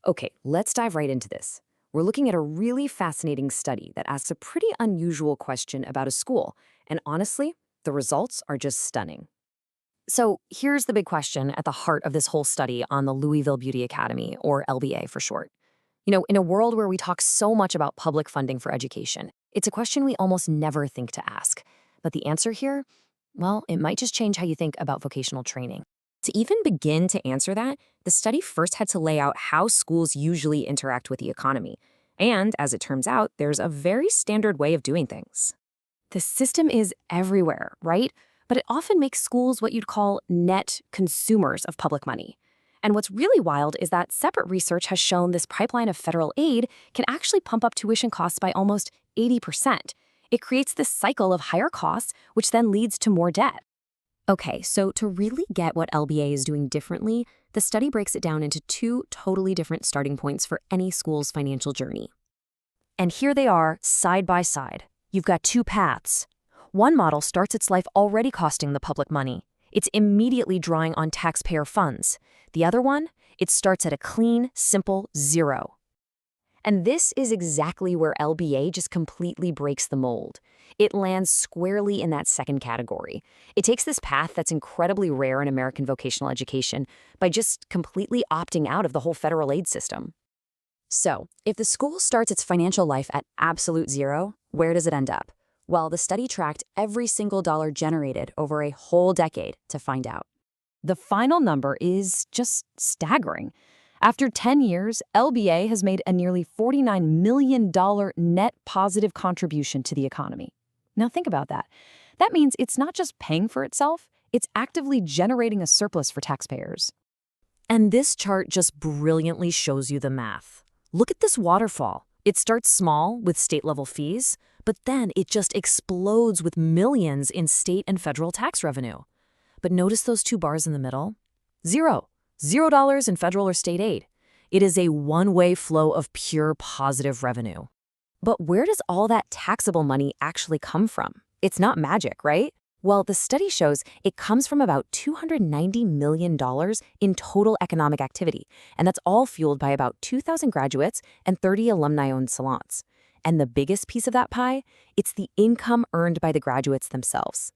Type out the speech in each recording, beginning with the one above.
Okay, let's dive right into this. We're looking at a really fascinating study that asks a pretty unusual question about a school, and honestly, the results are just stunning. So here's the big question at the heart of this whole study on the Louisville Beauty Academy, or LBA for short. In a world where we talk so much about public funding for education, it's a question we almost never think to ask. But the answer here, well, it might just change how you think about vocational training. To even begin to answer that, the study first had to lay out how schools usually interact with the economy. And as it turns out, there's a very standard way of doing things. The system is everywhere, right? But it often makes schools what you'd call net consumers of public money. And what's really wild is that separate research has shown this pipeline of federal aid can actually pump up tuition costs by almost 80%. It creates this cycle of higher costs, which then leads to more debt. Okay, so to really get what LBA is doing differently, the study breaks it down into two totally different starting points for any school's financial journey. And here they are, side by side. You've got two paths. One model starts its life already costing the public money. It's immediately drawing on taxpayer funds. The other one, it starts at a clean, simple zero. And this is exactly where LBA just completely breaks the mold. It lands squarely in that second category. It takes this path that's incredibly rare in American vocational education by just completely opting out of the whole federal aid system. So, if the school starts its financial life at absolute zero, where does it end up? Well, the study tracked every single dollar generated over a whole decade to find out. The final number is just staggering. After 10 years, LBA has made a nearly $49 million net positive contribution to the economy. Now think about that. That means it's not just paying for itself, it's actively generating a surplus for taxpayers. And this chart just brilliantly shows you the math. Look at this waterfall. It starts small with state-level fees, but then it just explodes with millions in state and federal tax revenue. But notice those two bars in the middle? Zero. $0 in federal or state aid. It is a one-way flow of pure positive revenue. But where does all that taxable money actually come from? It's not magic, right? Well, the study shows it comes from about $290 million in total economic activity, and that's all fueled by about 2,000 graduates and 30 alumni-owned salons. And the biggest piece of that pie, it's the income earned by the graduates themselves.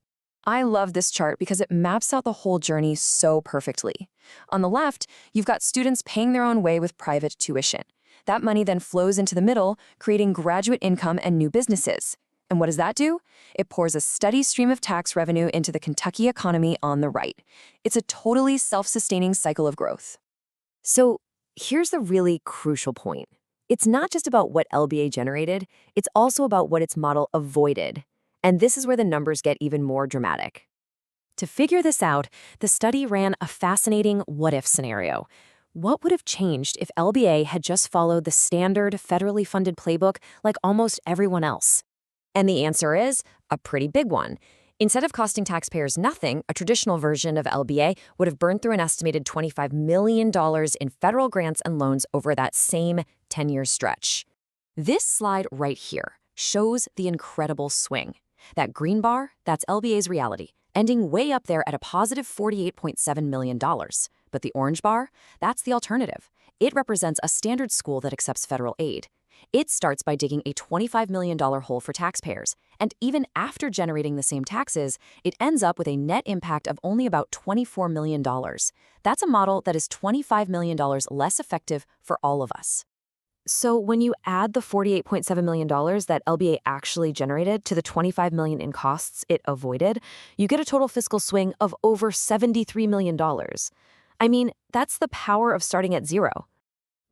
I love this chart because it maps out the whole journey so perfectly. On the left, you've got students paying their own way with private tuition. That money then flows into the middle, creating graduate income and new businesses. And what does that do? It pours a steady stream of tax revenue into the Kentucky economy on the right. It's a totally self-sustaining cycle of growth. So here's the really crucial point. It's not just about what LBA generated, it's also about what its model avoided. And this is where the numbers get even more dramatic. To figure this out, the study ran a fascinating what-if scenario. What would have changed if LBA had just followed the standard federally funded playbook like almost everyone else? And the answer is a pretty big one. Instead of costing taxpayers nothing, a traditional version of LBA would have burned through an estimated $25 million in federal grants and loans over that same 10-year stretch. This slide right here shows the incredible swing. That green bar, that's LBA's reality, ending way up there at a positive $48.7 million. But the orange bar, that's the alternative. It represents a standard school that accepts federal aid. It starts by digging a $25 million hole for taxpayers, and even after generating the same taxes, it ends up with a net impact of only about $24 million. That's a model that is $25 million less effective for all of us. So when you add the $48.7 million that LBA actually generated to the $25 million in costs it avoided, you get a total fiscal swing of over $73 million. I mean, that's the power of starting at zero.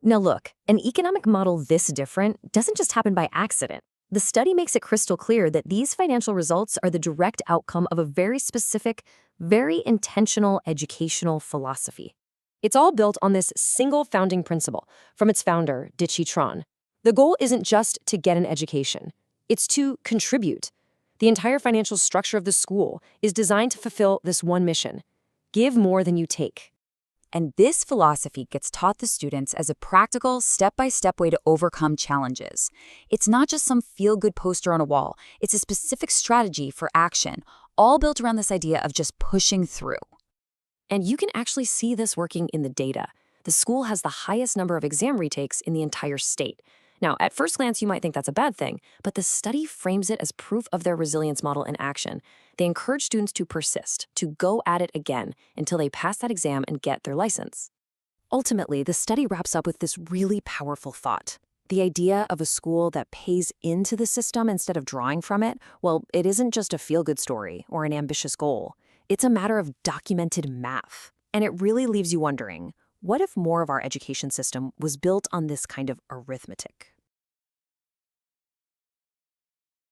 Now look, an economic model this different doesn't just happen by accident. The study makes it crystal clear that these financial results are the direct outcome of a very specific, very intentional educational philosophy. It's all built on this single founding principle from its founder, Dichi Tron. The goal isn't just to get an education. It's to contribute. The entire financial structure of the school is designed to fulfill this one mission: give more than you take. And this philosophy gets taught the students as a practical, step-by-step way to overcome challenges. It's not just some feel-good poster on a wall. It's a specific strategy for action, all built around this idea of just pushing through. And you can actually see this working in the data. The school has the highest number of exam retakes in the entire state. Now, at first glance, you might think that's a bad thing, but the study frames it as proof of their resilience model in action. They encourage students to persist, to go at it again until they pass that exam and get their license. Ultimately, the study wraps up with this really powerful thought. The idea of a school that pays into the system instead of drawing from it, well, it isn't just a feel-good story or an ambitious goal. It's a matter of documented math. And it really leaves you wondering, what if more of our education system was built on this kind of arithmetic?